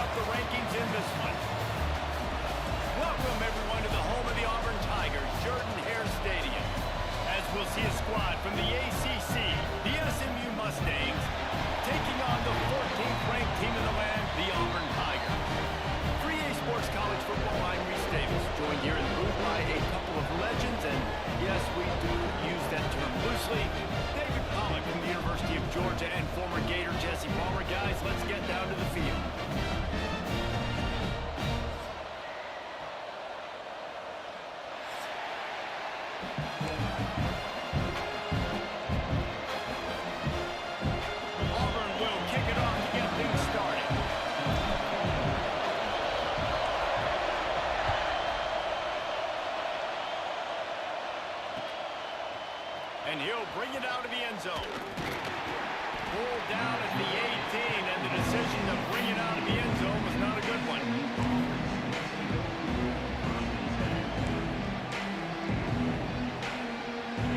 up the rankings in this one. Welcome, everyone, to the home of the Auburn Tigers, Jordan-Hare Stadium. As we'll see a squad from the ACC, the SMU Mustangs, taking on the 14th ranked team in the land, the Auburn Tigers. 3A Sports College football, I'm Reese Davis, joined here in the booth by a couple of legends, and yes, we do use that term loosely. David Pollock from the University of Georgia and former Gator Jesse Palmer. Guys, let's get down to the field. Auburn will kick it off to get things started. And he'll bring it out of the end zone. Pulled down at the 18, and the decision to bring it out of the end zone was not a good one.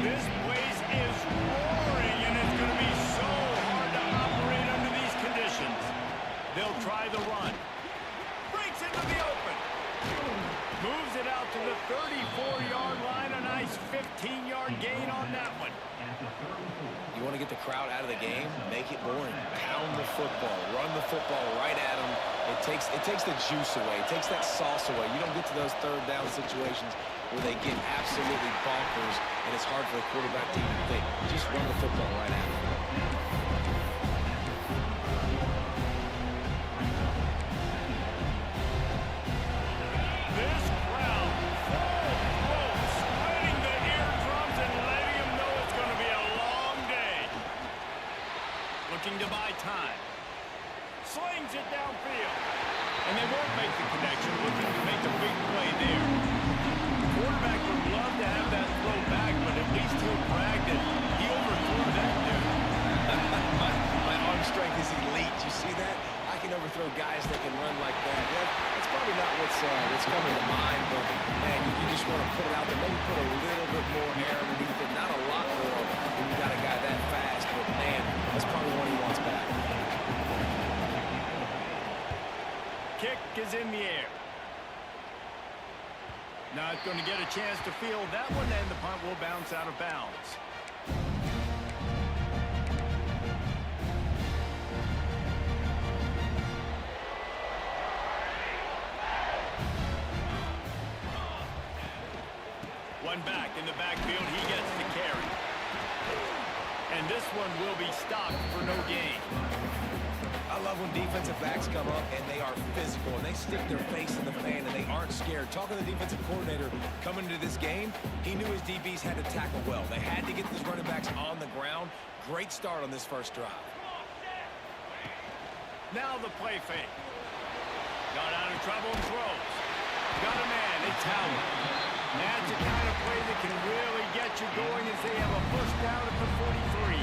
This place is roaring, and it's going to be so hard to operate under these conditions. They'll try the run. Breaks into the open. Moves it out to the 34-yard line. A nice 15-yard gain on that one. You want to get the crowd out of the game? Make it boring. Pound the football. Run the football right at them. It takes the juice away. It takes that sauce away. You don't get to those third down situations where they get absolutely bonkers, and it's hard for the quarterback to even think. Just run the football right at them. This crowd full throat, splitting the eardrums and letting them know it's going to be a long day. Looking to buy time. Slings it downfield. And they won't make the connection. Looking to make a big play there. Quarterback would love to have that throw back, but at least he'll brag that he overthrew that dude. My arm strength is elite. You see that? I can overthrow guys that can run like that. Yeah, that's probably not what's coming to mind, but man, you just want to put it out there. Maybe put a little bit more air underneath it. Not a lot more when you got a guy that fast, but man, that's probably what he wants back. Kick is in the air. Not going to get a chance to field that one, and the punt will bounce out of bounds. One back in the backfield, he gets the carry. And this one will be stopped for no gain. I love when defensive backs come up and they are physical and they stick their face in the fan and they aren't scared. Talking to the defensive coordinator coming into this game, he knew his DBs had to tackle well. They had to get these running backs on the ground. Great start on this first drive. Now the play fake. Got out of trouble and throws. Got a man, it's Howard. That's the kind of play that can really get you going as they have a first down at the 43.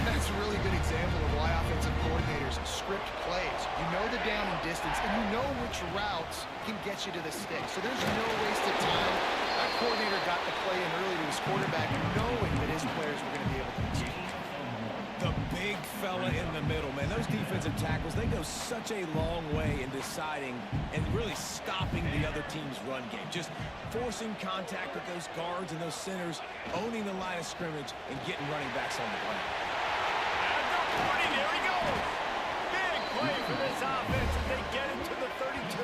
That's a really good example of why offensive coordinators script plays. You know the down and distance, and you know which routes can get you to the stick. So there's no wasted time. That coordinator got the play in early to his quarterback, knowing that his players were going to be able to execute. The big fella in the middle, man. Those defensive tackles, they go such a long way in deciding and really stopping the other team's run game. Just forcing contact with those guards and those centers, owning the line of scrimmage, and getting running backs on the ground. There he goes. Big play for this offense as they get into the 32.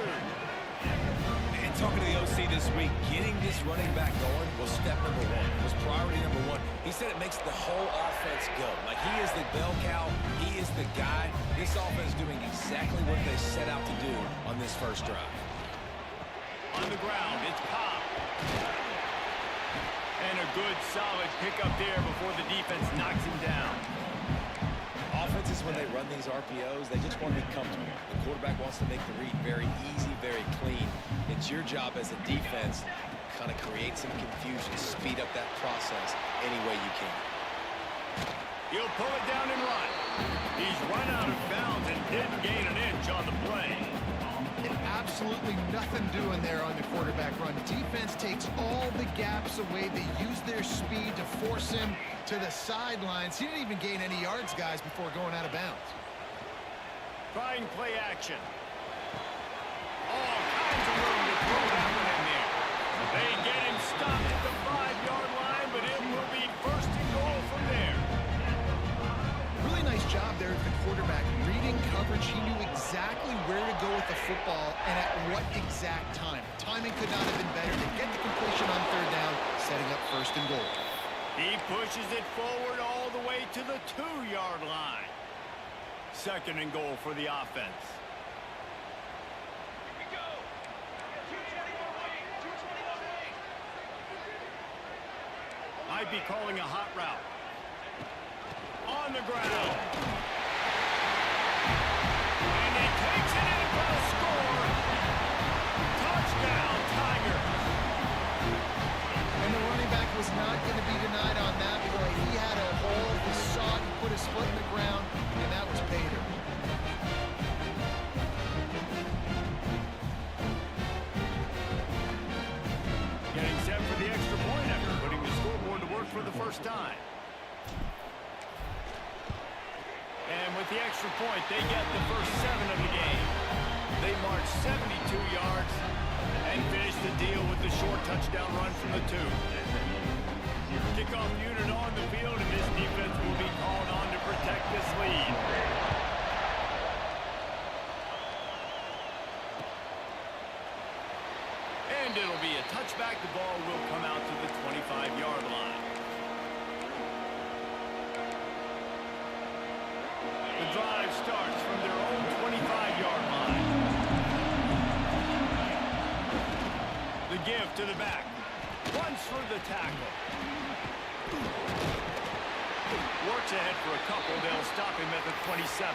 And talking to the OC this week, getting this running back going was step number one, was priority number one. He said it makes the whole offense go. Like, he is the bell cow. He is the guy. This offense is doing exactly what they set out to do on this first drive. On the ground, it's Cobb. And a good, solid pickup there before the defense knocks him down. Offenses, when they run these RPOs, they just want to be comfortable. The quarterback wants to make the read very easy, very clean. It's your job as a defense to kind of create some confusion, speed up that process any way you can. He'll pull it down and run. He's run out of bounds and didn't gain an inch on the play. And absolutely nothing doing there on the quarterback run. Defense takes all the gaps away. They use their speed to force him to the sidelines. He didn't even gain any yards, guys, before going out of bounds. Trying play action. All kinds of room to throw that one in there. They get him stopped at the 5-yard line, but it will be first and goal from there. Really nice job there at the quarterback. Reading coverage, he knew exactly where to go with the football and at what exact time. Timing could not have been better to get the completion on third down, setting up first and goal. He pushes it forward all the way to the 2-yard line. Second and goal for the offense. Here we go. 221. Might be calling a hot route. On the ground. And he takes it in for a score. Touchdown, Tigers. And the running back was not going to be denied on that play. He had a hole, he saw it, he put his foot in the ground, and that was Bader. Getting set for the extra point after putting the scoreboard to work for the first time. And with the extra point, they get the first 7 of the game. They march 72 yards and finish the deal with the short touchdown run from the 2. Kickoff unit on the field, and this defense will be called on to protect this lead. And it'll be a touchback. The ball will come out to the 25-yard line. The drive starts from their own 25-yard line. The give to the back. Runs for the tackle. Works ahead for a couple. They'll stop him at the 27.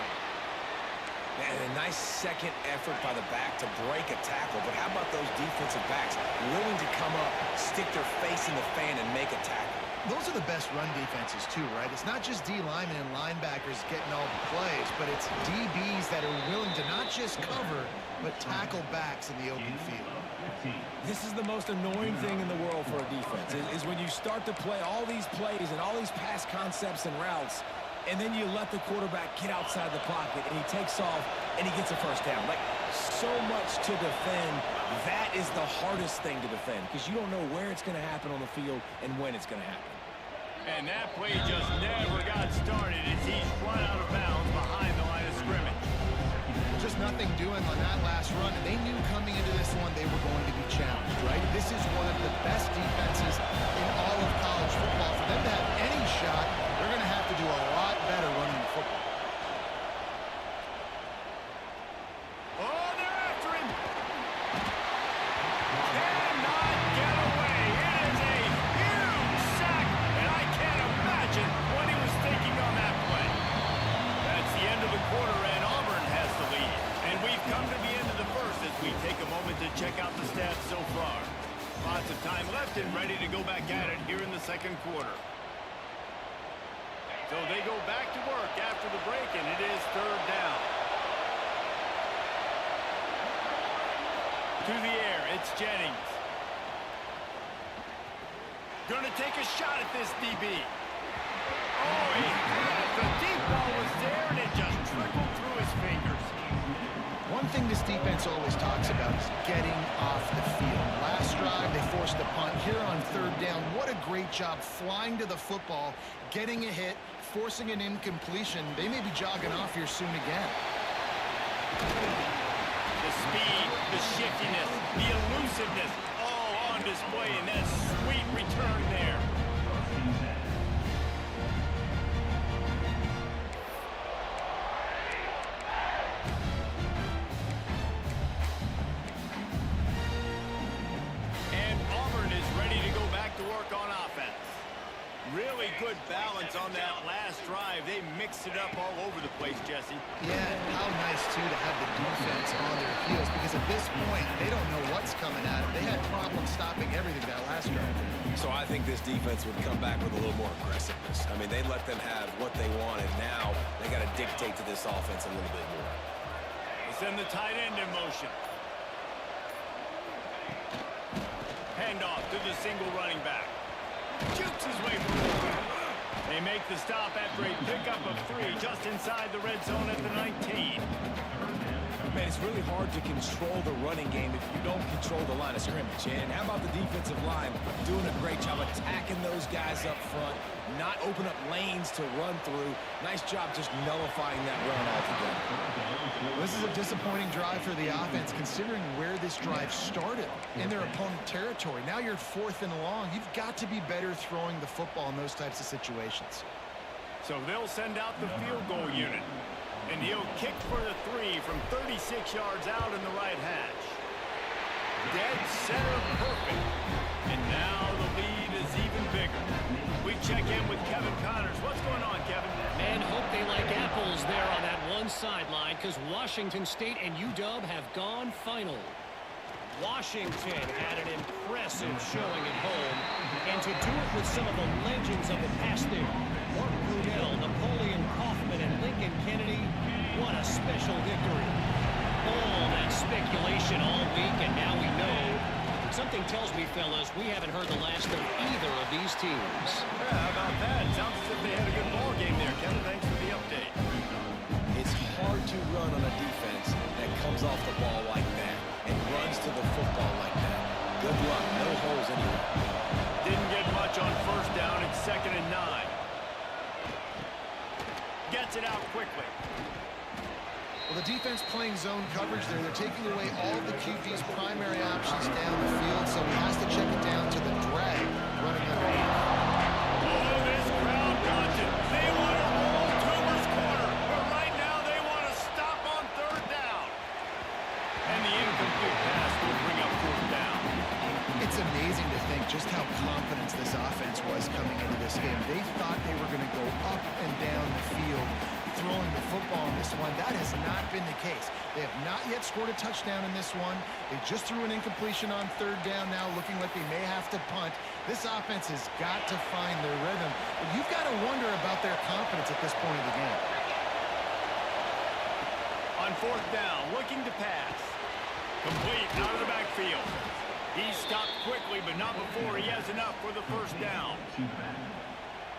Man, a nice second effort by the back to break a tackle. But how about those defensive backs willing to come up, stick their face in the fan, and make a tackle? Those are the best run defenses too, right? It's not just D linemen and linebackers getting all the plays, but it's DBs that are willing to not just cover, but tackle backs in the open field. This is the most annoying thing in the world for a defense, is when you start to play all these plays and all these pass concepts and routes, and then you let the quarterback get outside the pocket, and he takes off, and he gets a first down. Like, so much to defend. That is the hardest thing to defend, because you don't know where it's going to happen on the field and when it's going to happen. And that play just never got started as he's run out of bounds behind the line of scrimmage. Just nothing doing on that last run, and they knew coming into this one they were going to be challenged, right? This is one of the best defenses in all of college football. For them to have any shot, they're going to have to do a lot better running the football. Oh, they're after him. Cannot get away. It is a huge sack, and I can't imagine what he was thinking on that play. That's the end of the quarter, and Auburn has the lead. And we've come to the end of the first as we take a moment to check out the stats so far. Lots of time left and ready to go back at it here in the second quarter. So they go back to work after the break, and it is third down. To the air, it's Jennings. Gonna take a shot at this DB. Oh, he had it. The deep ball was there, and it just trickled through his fingers. One thing this defense always talks about is getting off the field. Last drive, they forced a punt. Here on third down, what a great job flying to the football, getting a hit, forcing an incompletion. They may be jogging off here soon again. The speed, the shiftiness, the elusiveness, all on display in that sweet return there. And Auburn is ready to go back to work on offense. Really good balance on that last drive. They mixed it up all over the place, Jesse. Yeah, how nice, too, to have the defense on their heels, because at this point, they don't know what's coming at them. They had problems stopping everything that last drive. So I think this defense would come back with a little more aggressiveness. I mean, they let them have what they wanted. Now they got to dictate to this offense a little bit more. They send the tight end in motion. Handoff to the single running back. Shoots his way through. They make make the stop after a pickup of 3 just inside the red zone at the 19. Man, it's really hard to control the running game if you don't control the line of scrimmage. And how about the defensive line doing a great job attacking those guys up front, not open up lanes to run through. Nice job just nullifying that run altogether. This is a disappointing drive for the offense, considering where this drive started in their opponent territory. Now you're 4th and long. You've got to be better throwing the football in those types of situations. So they'll send out the field goal unit. And he'll kick for the 3 from 36 yards out in the right hash. Dead center perfect. And now the lead is even bigger. We check in with Kevin Connors. What's going on, Kevin? Man, hope they like apples there on that one sideline, because Washington State and UW have gone final. Washington had an impressive showing at home, and to do it with some of the legends of the past there, Mark Brunell, Napoleon Kaufman, and Lincoln Kennedy, what a special victory. All that speculation all week, and now we know. Something tells me, fellas, we haven't heard the last of either of these teams. Yeah, how about that? Sounds as if they had a good ball game there, Kevin. Thanks for the update. It's hard to run on a defense that comes off the ball like that and runs to the football like that. Good luck. No holes anywhere. Didn't get much on first down. It's 2nd and 9. Gets it out quickly. Well, the defense playing zone coverage there. They're taking away all of the QB's primary options down the field, so he has to check it down to the drag running underneath. Oh, this crowd wants it. They want to roll Toomer's corner, but right now they want to stop on 3rd down. And the incomplete pass will bring up 4th down. It's amazing to think just how confident this offense was coming into this game. They thought they were going to go up and down the field throwing the football in this one. That has not been the case. They have not yet scored a touchdown in this one. They just threw an incompletion on 3rd down now, looking like they may have to punt. This offense has got to find their rhythm. But you've got to wonder about their confidence at this point of the game. On 4th down, looking to pass. Complete out of the backfield. He stopped quickly, but not before he has enough for the 1st down.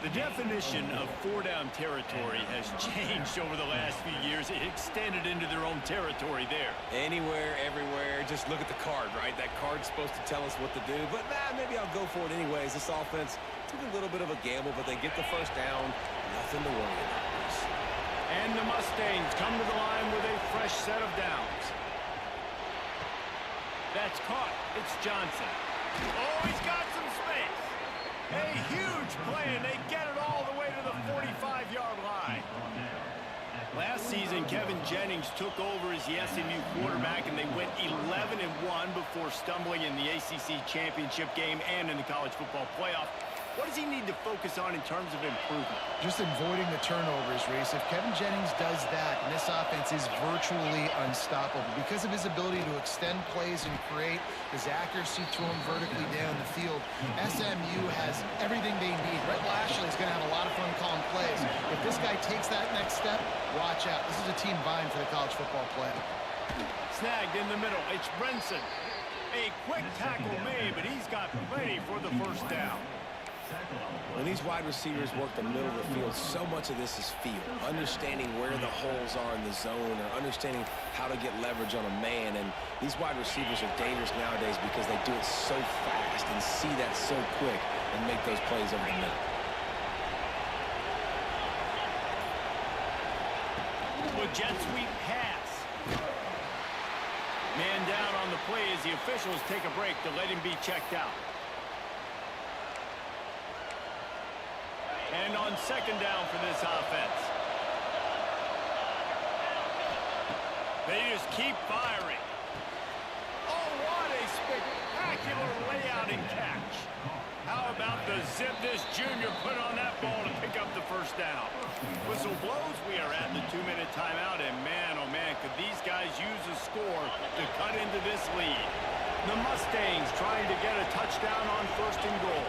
The definition of 4-down territory has changed over the last few years. It extended into their own territory there. Anywhere, everywhere. Just look at the card, right? That card's supposed to tell us what to do. But, maybe I'll go for it anyways. This offense took a little bit of a gamble, but they get the 1st down. Nothing to worry about. And the Mustangs come to the line with a fresh set of downs. That's caught. It's Johnson. Oh, he's got some space. A huge play, and they get it all the way to the 45-yard line. Last season, Kevin Jennings took over as the SMU quarterback, and they went 11-1 before stumbling in the ACC championship game and in the college football playoff. What does he need to focus on in terms of improvement? Just avoiding the turnovers, Reese. If Kevin Jennings does that, and this offense is virtually unstoppable because of his ability to extend plays and create, his accuracy throwing vertically down the field. SMU has everything they need. Rhett Lashley is going to have a lot of fun calling plays. If this guy takes that next step, watch out. This is a team vying for the college football playoff. Snagged in the middle. It's Brinson. A quick tackle made, but he's got plenty for the 1st down. When these wide receivers work the middle of the field, so much of this is feel. Understanding where the holes are in the zone or understanding how to get leverage on a man. And these wide receivers are dangerous nowadays because they do it so fast and see that so quick and make those plays over the middle. With jet sweep pass. Man down on the play as the officials take a break to let him be checked out. And on 2nd down for this offense. They just keep firing. Oh, what a spectacular layout and catch. How about the zip this junior put on that ball to pick up the 1st down? Whistle blows. We are at the 2-minute timeout, and man, oh man, could these guys use a score to cut into this lead. The Mustangs trying to get a touchdown on 1st and goal.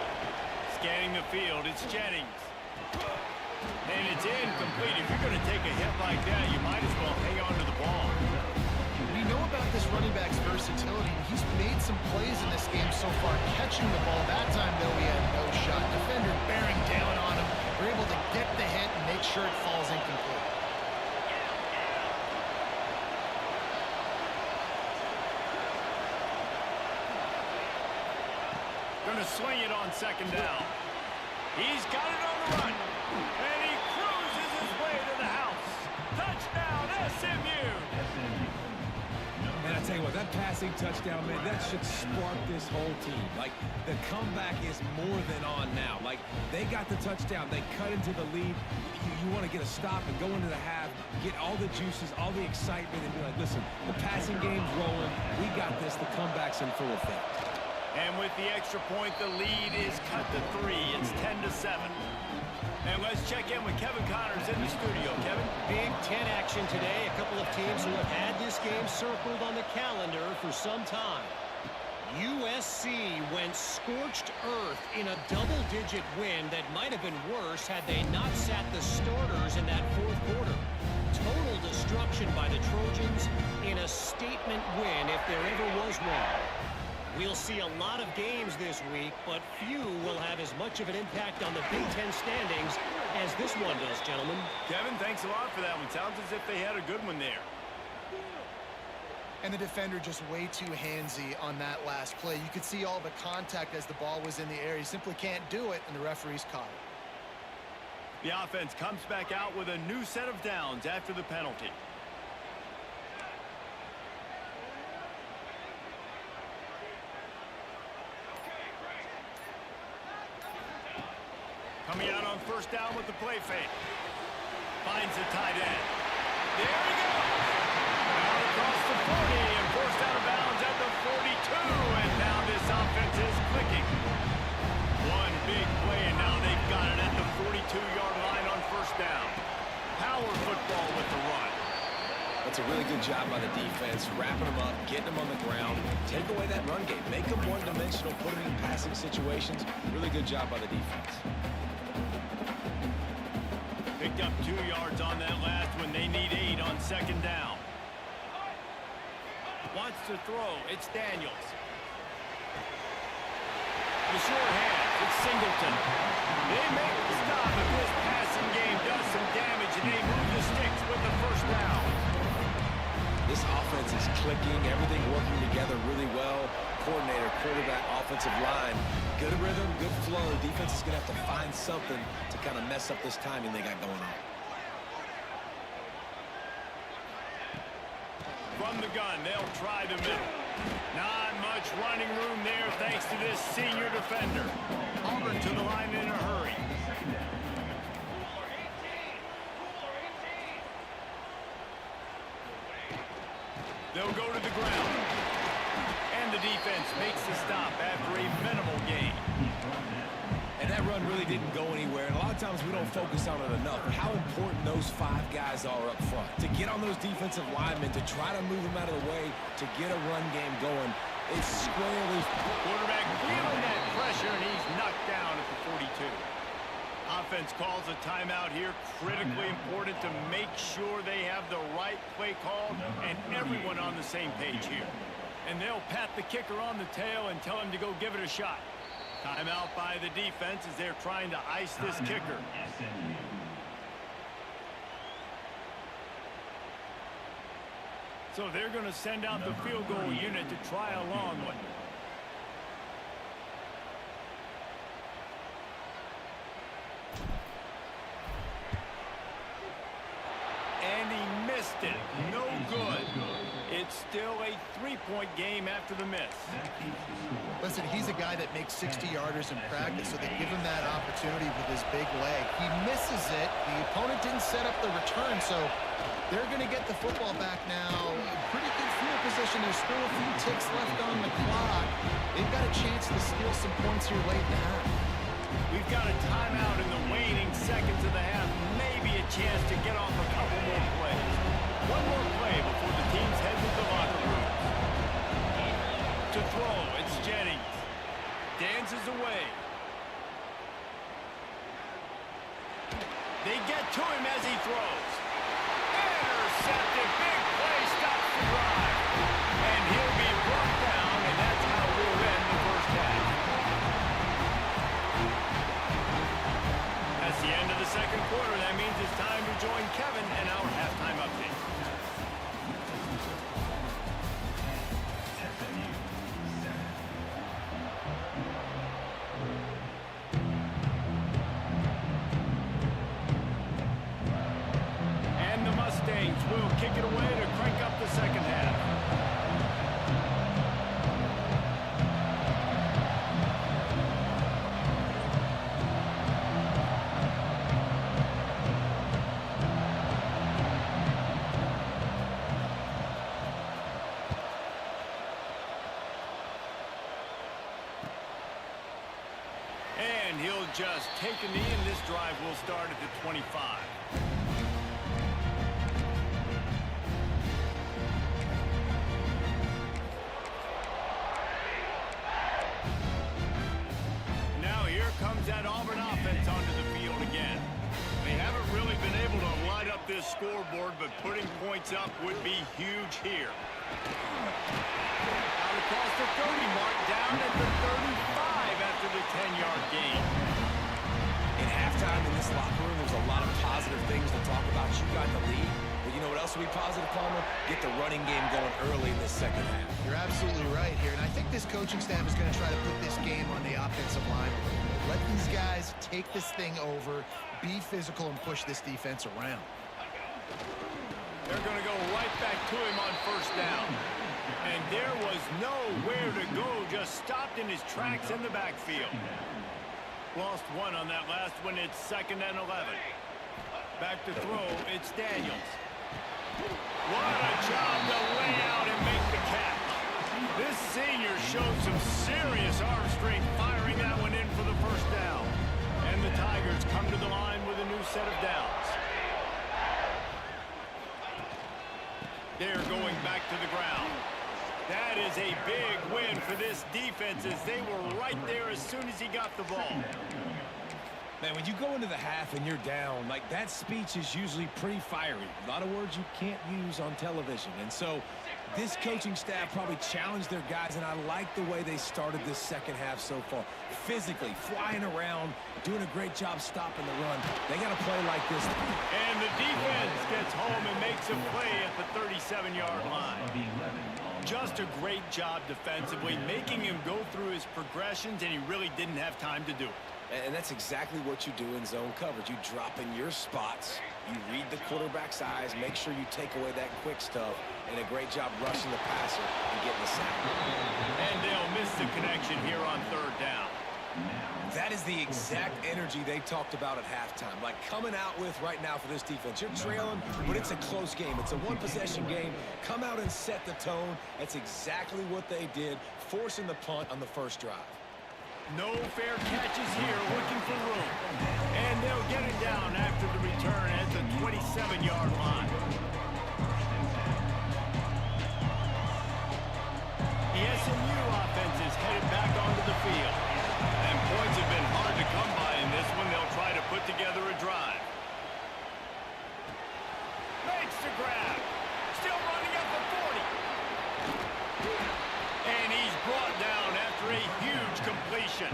Scanning the field, it's Jennings. And it's incomplete. If you're going to take a hit like that, you might as well hang on to the ball. We know about this running back's versatility. He's made some plays in this game so far, catching the ball. That time, though, he had no shot. Defender bearing down on him. We're able to get sure it falls incomplete. Going to swing it on second down. He's got it on the run. And he cruises his way to the house. Touchdown, SMU. And I tell you what, that passing touchdown, man, that should spark this whole team. Like, the comeback is more than on now. Like, they got the touchdown. They cut into the lead. You want to get a stop and go into the half, get all the juices, all the excitement, and be like, listen, the passing game's rolling. We got this. The comeback's in full effect. And with the extra point, the lead is cut to 3. It's 10-7. And let's check in with Kevin Connors in the studio. Kevin? Big Ten action today. A couple of teams who have had this game circled on the calendar for some time. USC went scorched earth in a double-digit win that might have been worse had they not sat the starters in that fourth quarter. Total destruction by the Trojans in a statement win if there ever was one. We'll see a lot of games this week, but few will have as much of an impact on the Big Ten standings as this one does, gentlemen. Kevin, thanks a lot for that one. Sounds as if they had a good one there. And the defender just way too handsy on that last play. You could see all the contact as the ball was in the air. He simply can't do it, and the referees caught it. The offense comes back out with a new set of downs after the penalty. Coming out on first down with the play fake. Finds the tight end. There he goes. Out across the 40 and forced out of bounds at the 42. And now this offense is clicking. One big play, and now they've got it at the 42-yard line on first down. Power football with the run. That's a really good job by the defense, wrapping them up, getting them on the ground, take away that run game, make them one-dimensional, put them in passing situations. Really good job by the defense. Picked up 2 yards on that last one. They need 8 on second down. Wants to throw. It's Daniels. The short hands. It's Singleton. They make the stop, but this passing game does some damage, and they move the sticks with the first down. This offense is clicking, everything working together really well. Coordinator, quarterback, offensive line. Good rhythm, good flow. Defense is going to have to find something to kind of mess up this timing they got going on. From the gun, they'll try the middle. Not much running room there thanks to this senior defender. Auburn to the line in a hurry. They'll go to the ground. And the defense makes the stop after a minimal gain. And that run really didn't go anywhere. And a lot of times we don't focus on it enough. But how important those 5 guys are up front. To get on those defensive linemen, to try to move them out of the way, to get a run game going. It's squarely. Quarterback feeling that pressure, and he's knocked down at the 42. Offense calls a timeout here. Critically important to make sure they have the right play call and everyone on the same page here. And they'll pat the kicker on the tail and tell him to go give it a shot. Timeout by the defense as they're trying to ice this kicker. So they're going to send out the field goal unit to try a long one. And he missed it. No good. It's still a 3-point game after the miss. Listen, he's a guy that makes 60-yarders in practice, so they give him that opportunity with his big leg. He misses it. The opponent didn't set up the return, so they're going to get the football back now. Pretty good field position. There's still a few ticks left on the clock. They've got a chance to steal some points here late in the half. We've got a timeout in the waning seconds of the half. Maybe a chance to get off a couple more plays. One more play before the teams head to the locker room. To throw, it's Jennings. Dances away. They get to him as he throws. Intercepted. Big play stops the drive. And he'll be brought down, and that's how we'll end the first half. That's the end of the second quarter. That means it's time we'll join Kevin in our halftime update. And the Mustangs will kick it away to crank up the second half. And he'll just take a knee, and this drive will start at the 25. Now here comes that Auburn offense onto the field again. They haven't really been able to light up this scoreboard, but putting points up would be huge here. Out across the 30 mark, down at the 35 after the 10-yard gain. In halftime in this locker room, there's a lot of positive things to talk about. You got the lead. But you know what else will be positive, Palmer? Get the running game going early in this second half. You're absolutely right here, and I think this coaching staff is going to try to put this game on the offensive line a little bit. Let these guys take this thing over, be physical, and push this defense around. They're going to go right back to him on first down. And there was nowhere to go, just stopped in his tracks in the backfield. Lost one on that last one. It's 2nd and 11. Back to throw, it's Daniels. What a job to lay out and make the catch. This senior showed some serious arm strength firing that one in for the first down. And the Tigers come to the line with a new set of downs. They're going back to the ground. That is a big win for this defense as they were right there as soon as he got the ball. Man, when you go into the half and you're down, like that speech is usually pretty fiery. A lot of words you can't use on television. And so this coaching staff probably challenged their guys, and I like the way they started this second half so far. Physically, flying around, doing a great job stopping the run. They got to play like this. And the defense gets home and makes a play at the 37-yard line. Just a great job defensively, making him go through his progressions, and he really didn't have time to do it. And that's exactly what you do in zone coverage. You drop in your spots, you read the quarterback's eyes, make sure you take away that quick stuff, and a great job rushing the passer and getting the sack. And they'll miss the connection here on third down. That is the exact energy they talked about at halftime. Like coming out with right now for this defense. You're trailing, but it's a close game. It's a one-possession game. Come out and set the tone. That's exactly what they did, forcing the punt on the first drive. No fair catches here, looking for room. And they'll get it down after the return at the 27-yard line. The SMU offense is headed back onto the field. And points have been hard to come by in this one. They'll try to put together a drive. Makes the grab. Still running up the 40. And he's brought down after a huge completion.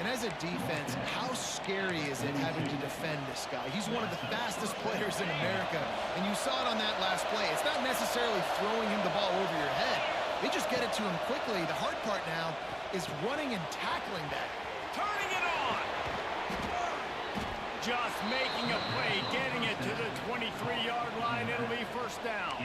And as a defense, how scary is it having to defend this guy? He's one of the fastest players in America, and you saw it on that last play. It's not necessarily throwing him the ball over your head. They just get it to him quickly. The hard part now is running and tackling that. Turning it on. Just making a play, getting it to the 23-yard line. It'll be first down.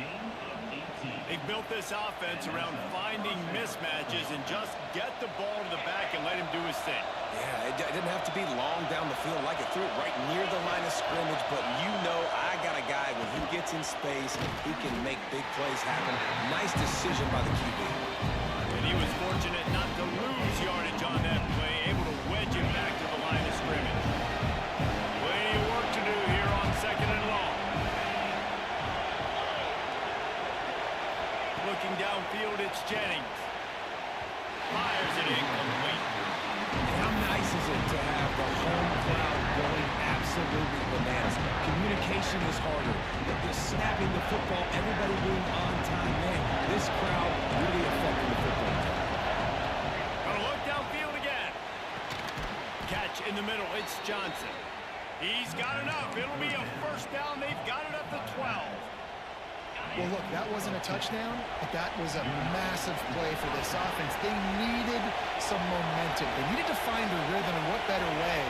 They built this offense around finding mismatches and just get the ball to the back and let him do his thing. Yeah, it didn't have to be long down the field. Like it threw it right near the line of scrimmage, but you know I got a guy, when he gets in space, he can make big plays happen. Nice decision by the QB. And he was fortunate not to lose yardage on that play, able to wedge him back to the line of scrimmage. Plenty of work to do here on 2nd and long. Looking downfield, it's Jennings. Fires it incomplete. How nice is it to have the home crowd going absolutely bananas? Communication is harder. They're snapping the football, everybody being on time. Man, this crowd really affecting the football team. Gonna look downfield again. Catch in the middle, it's Johnson. He's got enough. It'll be a first down. They've got it up to 12. Well, look, that wasn't a touchdown, but that was a massive play for this offense. They needed some momentum. They needed to find a rhythm, and what better way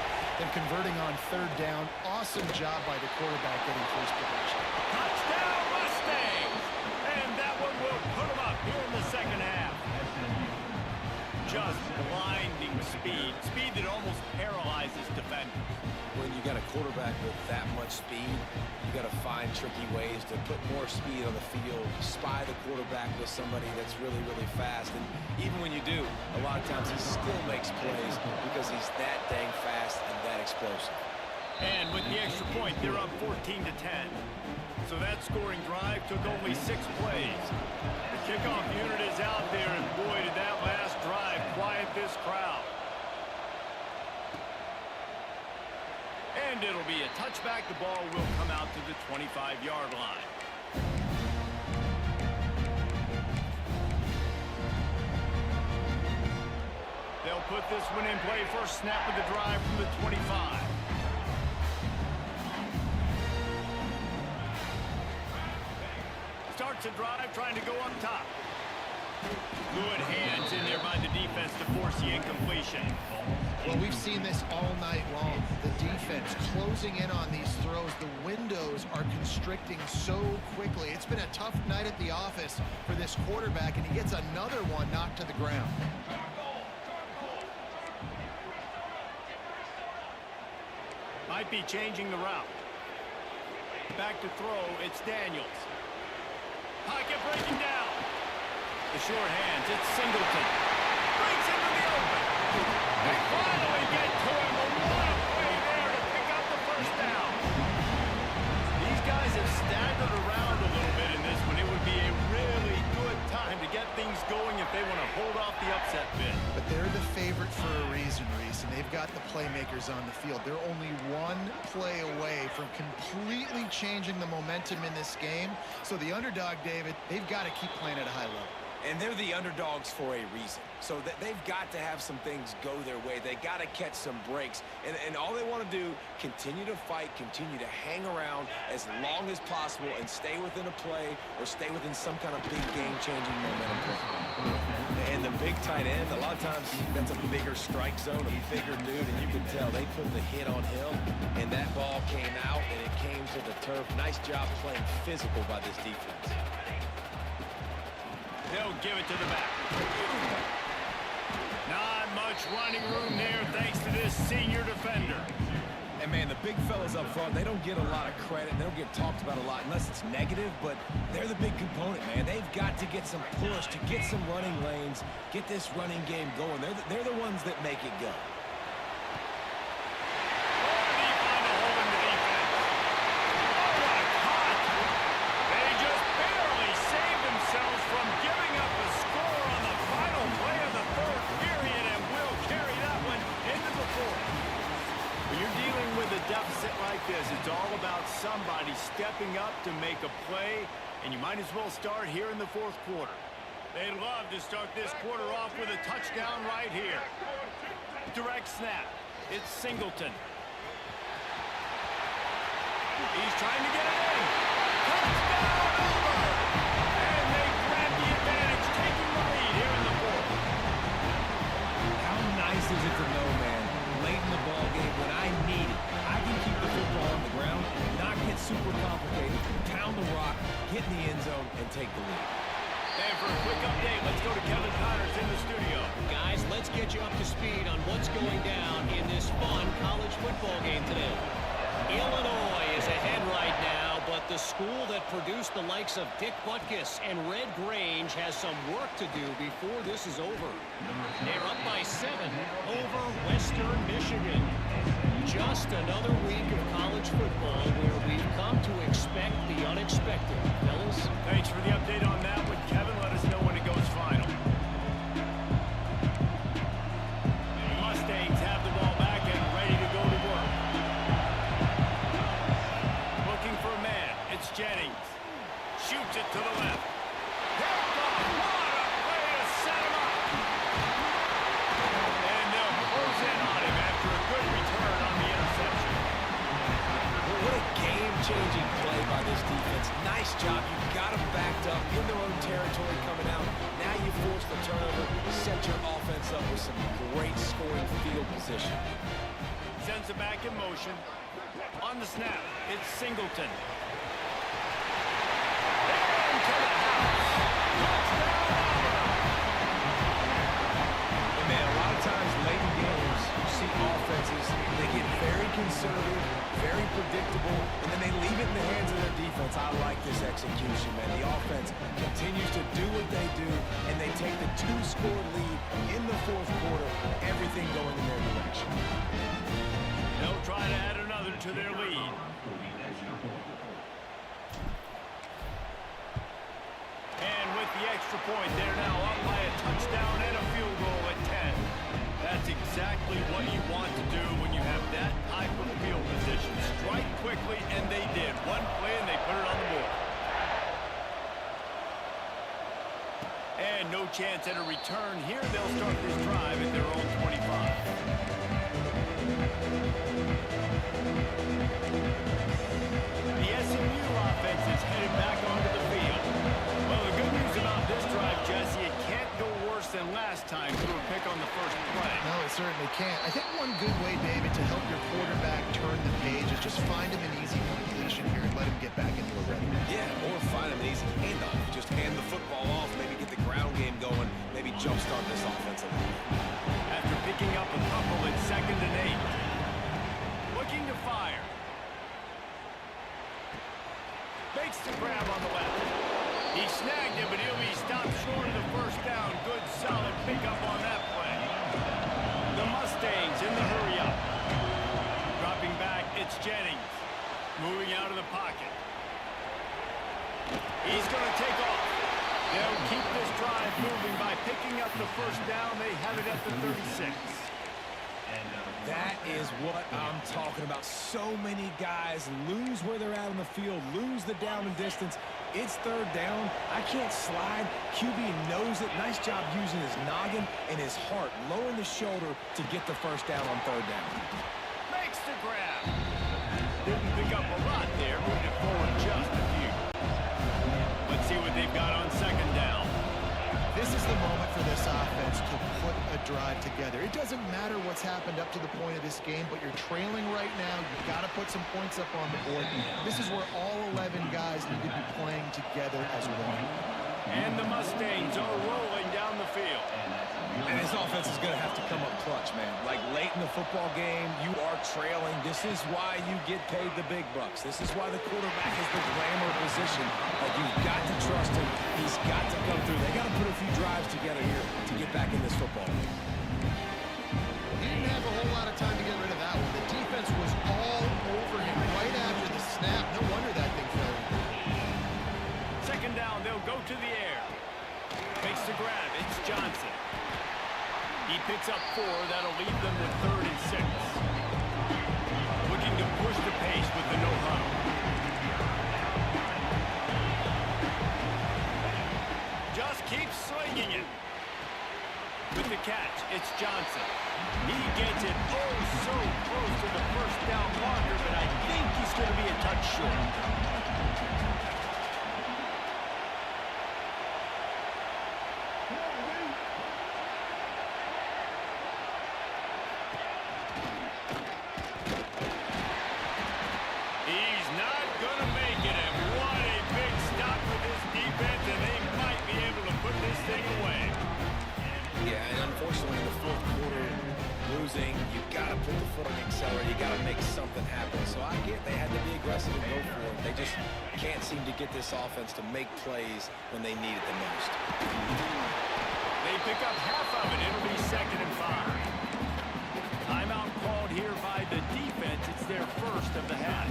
than converting on third down. Awesome job by the quarterback getting first possession. Touchdown, Mustangs! And that one will put them up here in the second half. Just blinding speed. Speed that almost paralyzes defenders. When you got a quarterback with that much speed, you got to find tricky ways to put more speed on the field, spy the quarterback with somebody that's really, really fast. And even when you do, a lot of times he still makes plays because he's that dang fast and that explosive. And with the extra point, they're up 14-10. So that scoring drive took only 6 plays. The kickoff unit is out there, and boy, did that last drive quiet this crowd. And it'll be a touchback. The ball will come out to the 25-yard line. They'll put this one in play. First snap of the drive from the 25. Starts a drive trying to go up top. Good hands in there by the defense to force the incompletion. Well, we've seen this all night long. The defense closing in on these throws. The windows are constricting so quickly. It's been a tough night at the office for this quarterback, and he gets another one knocked to the ground. Might be changing the route. Back to throw, it's Daniels. Pocket breaking down. The short hands, it's Singleton. Breaks into the open. They finally get to him. A lot of play there to pick up the first down. These guys have staggered around a little bit in this one. It would be a really good time to get things going if they want to hold off the upset bid. But they're the favorite for a reason, Reese, and they've got the playmakers on the field. They're only one play away from completely changing the momentum in this game. So the underdog, David, they've got to keep playing at a high level. And they're the underdogs for a reason. So they've got to have some things go their way. They got to catch some breaks. And all they want to do, continue to fight, continue to hang around as long as possible and stay within a play or stay within some kind of big game-changing momentum play. And the big tight end, a lot of times that's a bigger strike zone, a bigger dude, and you can tell they put the hit on him, and that ball came out, and it came to the turf. Nice job playing physical by this defense. They'll give it to the back. Not much running room there thanks to this senior defender. And, man, the big fellas up front, they don't get a lot of credit. They don't get talked about a lot unless it's negative, but they're the big component, man. They've got to get some push, to get some running lanes, get this running game going. They're the ones that make it go. It's all about somebody stepping up to make a play, and you might as well start here in the fourth quarter. They'd love to start this quarter off with a touchdown right here. Direct snap. It's Singleton. He's trying to get it in. Touchdown, Auburn! And they grab the advantage, taking the lead here in the fourth. How nice is it to know, man, late in the ball game when I need it, I can keep the football on the ground, not get super complicated, pound the rock, get in the end zone, and take the lead. And for a quick update, let's go to Kevin Connors in the studio. Guys, let's get you up to speed on what's going down in this fun college football game today. Illinois is ahead right now, but the school that produced the likes of Dick Butkus and Red Grange has some work to do before this is over. They're up by 7 over Western Michigan. Just another week of college football where we've come to expect the unexpected. Fellas? Thanks for the update on that one, Kevin. Let us know when it goes final. The Mustangs have the ball back and ready to go to work. Looking for a man. It's Jennings. Shoots it to the left. Picked off. What a way to set him up. And they'll close in on him after a good return on the interception. Game-changing play by this defense. Nice job. You got them backed up in their own territory coming out. Now you force the turnover, set your offense up with some great scoring field position. Sends it back in motion. On the snap, it's Singleton. Into the house. And man, a lot of times late in games, you see offenses, they get very conservative, very predictable, and then they leave it in the hands of their defense. I like this execution, man. The offense continues to do what they do, and they take the 2-score lead in the fourth quarter, everything going in their direction. They'll try to add another to their lead. And with the extra point, they're now up by a touchdown and a field goal at 10. That's exactly what you want to do when you have that type of field position. Strike quickly, and they did. One play, and they put it on the board. And no chance at a return here. They'll start this drive at their own 25. The SMU offense is headed back onto the field. Well, the good news about this drive, Jesse, it can't go worse than last time through a pick on the first play. No, it certainly can't. I think one good way, David, to help your quarterback turn the page is just find him an easy completion here and let him get back into a rhythm. Yeah, or find him an easy handoff. Just hand the football off, maybe get the ground game going, maybe jumpstart this offense a little bit. After picking up a couple at 2nd and 8. Looking to fire. Makes the grab on the left. He snagged it, but he'll be stopped short of the first down. Good, solid pickup on that play. The Mustangs in the hurry-up. Dropping back, it's Jennings. Moving out of the pocket. He's going to take off. They'll keep this drive moving by picking up the first down. They have it at the 36. That is what I'm talking about. So many guys lose where they're at on the field, lose the down and distance. It's 3rd down. I can't slide. QB knows it. Nice job using his noggin and his heart, lowering the shoulder to get the first down on 3rd down. Makes the grab. Didn't pick up a lot there, moving it forward just a few. Let's see what they've got on 2nd down. This is the moment for this offense to put a drive together. It doesn't matter what's happened up to the point of this game, but you're trailing right now. You've got to put some points up on the board. This is where all 11 guys need to be playing together as one. And the Mustangs are rolling down the field. And this offense is going to have to come up clutch, man. Like late in the football game, you are trailing. This is why you get paid the big bucks. This is why the quarterback is the glamour position. Like, you've got to trust him. He's got to come through. They got to put a few drives together here to get back in this football game. He didn't have a whole lot of time to get rid of that one. The defense was all over him right after the snap. No wonder that thing fell. 2nd down, they'll go to the air. Makes the grab. It's Johnson. He picks up 4. That'll lead them to 3rd and 6. Looking to push the pace with the no-huddle. Just keeps swinging it. With the catch, it's Johnson. He gets it so close to the first down marker, but I think he's going to be a touch short. You've got to put the foot on the accelerator. You got to make something happen. So I get they had to be aggressive and go for it. They just can't seem to get this offense to make plays when they need it the most. They pick up half of it. It'll be 2nd and 5. Timeout called here by the defense. It's their first of the half.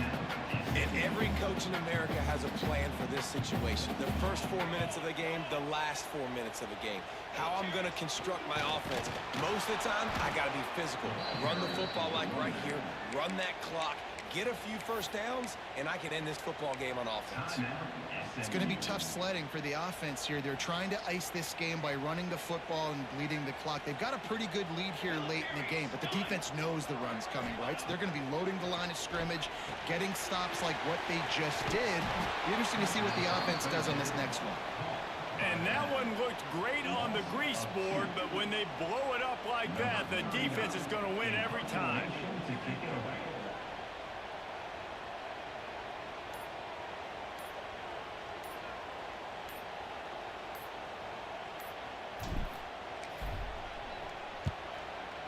And every coach in America has a plan for this situation. The first 4 minutes of the game, the last 4 minutes of the game. How I'm going to construct my offense. Most of the time, I got to be physical. Run the football like right here. Run that clock. Get a few first downs, and I can end this football game on offense. It's going to be tough sledding for the offense here. They're trying to ice this game by running the football and bleeding the clock. They've got a pretty good lead here late in the game, but the defense knows the run's coming, right? So they're going to be loading the line of scrimmage, getting stops just like what they just did. Be interesting to see what the offense does on this next one. And that one looked great on the grease board, but when they blow it up like that, the defense is going to win every time.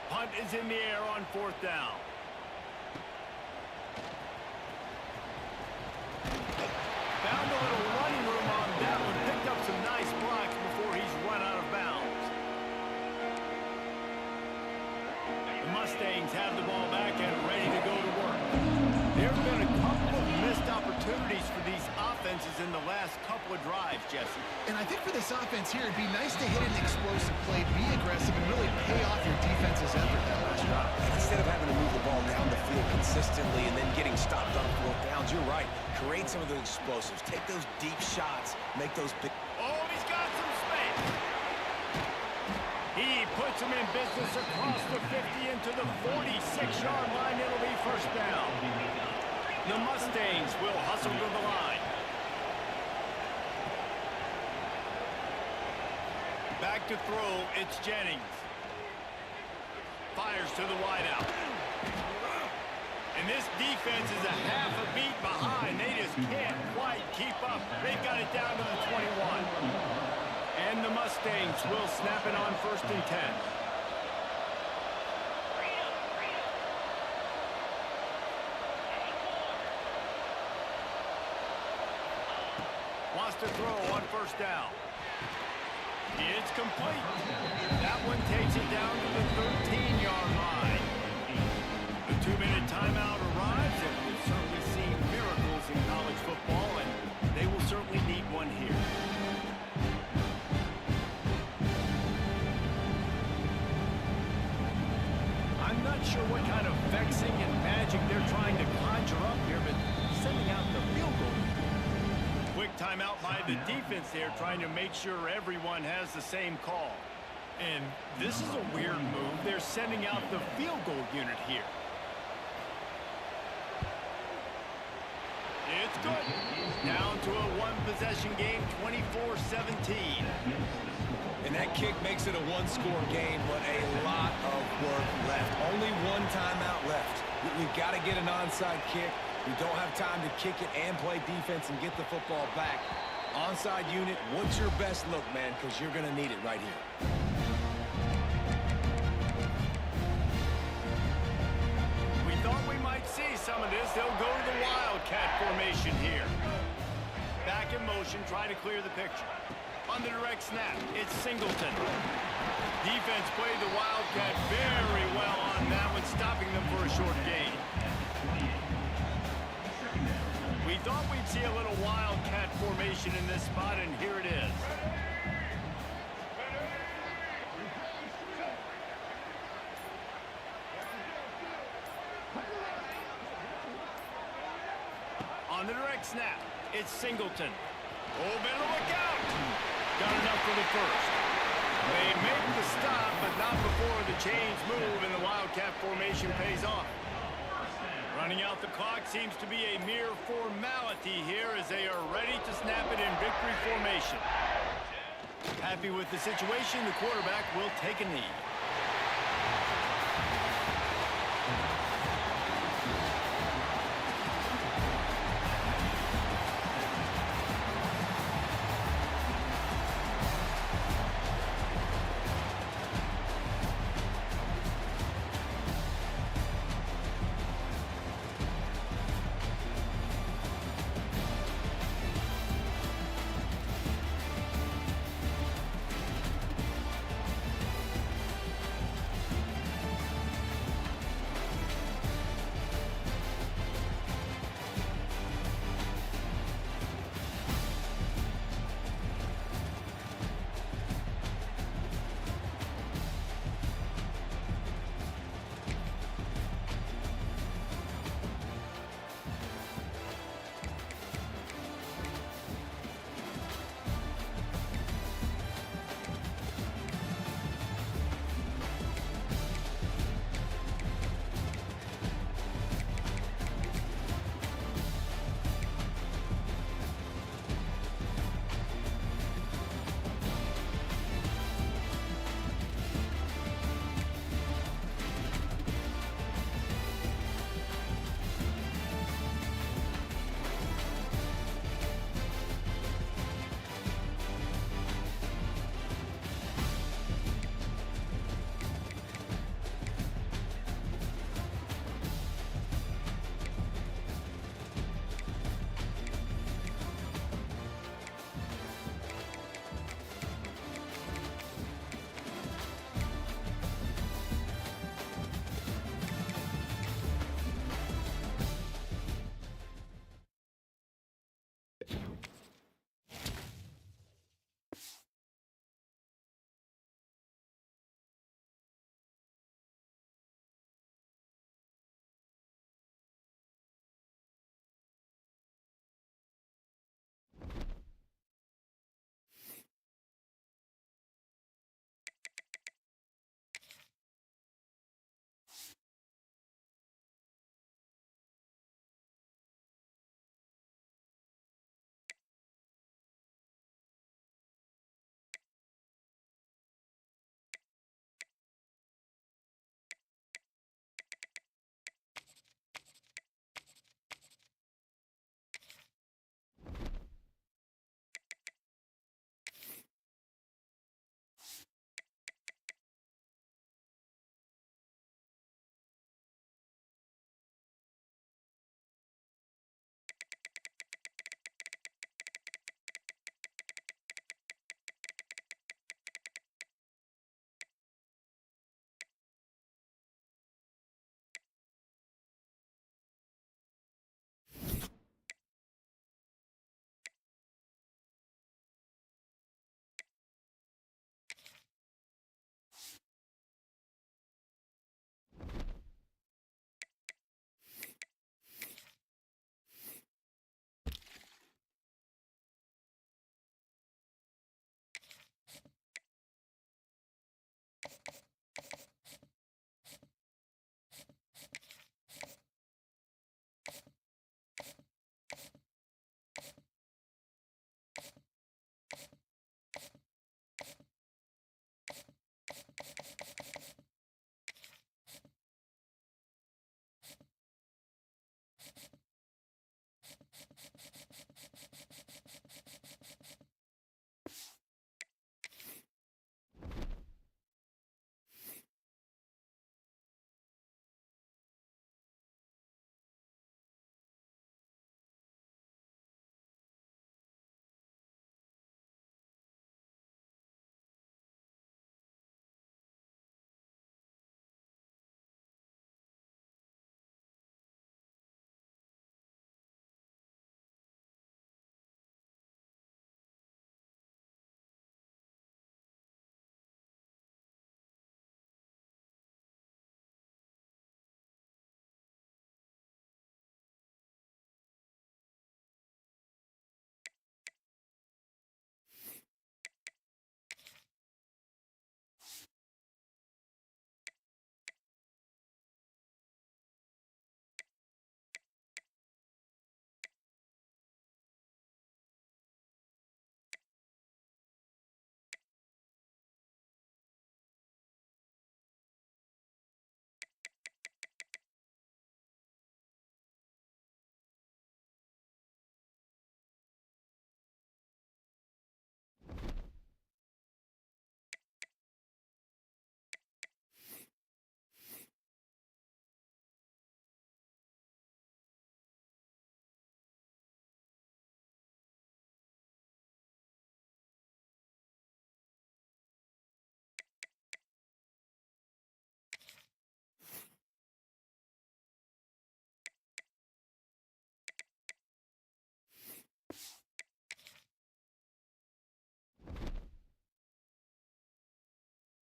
Punt is in the air on 4th down. Found a little running room on that one. Picked up some nice blocks before he's run out of bounds. The Mustangs have the ball back and ready to go to work. There have been a couple of missed opportunities for these offenses in the last couple of drives, Jesse. And I think for this offense here, it'd be nice to hit an explosive play, be aggressive, and really pay off your defense's effort that last drive. Instead of having to move the ball down the field consistently and then getting stopped on 4th downs, you're right. Create some of those explosives. Take those deep shots. Make those big... Oh, he's got some space. He puts him in business across the 50 into the 46-yard line. It'll be 1st down. The Mustangs will hustle to the line. Back to throw, it's Jennings. Fires to the wideout. And this defense is a half a beat behind. They just can't quite keep up. They've got it down to the 21. And the Mustangs will snap it on 1st and 10. Wants to throw on 1st down. It's complete. That one takes it down to the 13-yard line. The 2-minute timeout arrives, and we've certainly seen miracles in college football, and they will certainly need one here. I'm not sure what kind of vexing and magic they're trying to conjure up here, but sending out the field goal. Quick timeout by the defense there, trying to make sure everyone has the same call. And this is a weird move. They're sending out the field goal unit here. It's good. Down to a one-possession game, 24-17. And that kick makes it a one-score game, but a lot of work left. Only one timeout left. We've got to get an onside kick. We don't have time to kick it and play defense and get the football back. Onside unit, what's your best look, man? Because you're going to need it right here. We thought we might see some of this. They'll go to the Wildcat formation here. Back in motion, trying to clear the picture. On the direct snap, it's Singleton. Defense played the Wildcat very well on that one, stopping them for a short gain. We thought we'd see a little Wildcat formation in this spot, and here it is. On the direct snap, it's Singleton. Oh, better look out. Got enough for the first. They make the stop, but not before the chains move and the Wildcat formation pays off. Running out the clock seems to be a mere formality here as they are ready to snap it in victory formation. Happy with the situation, the quarterback will take a knee.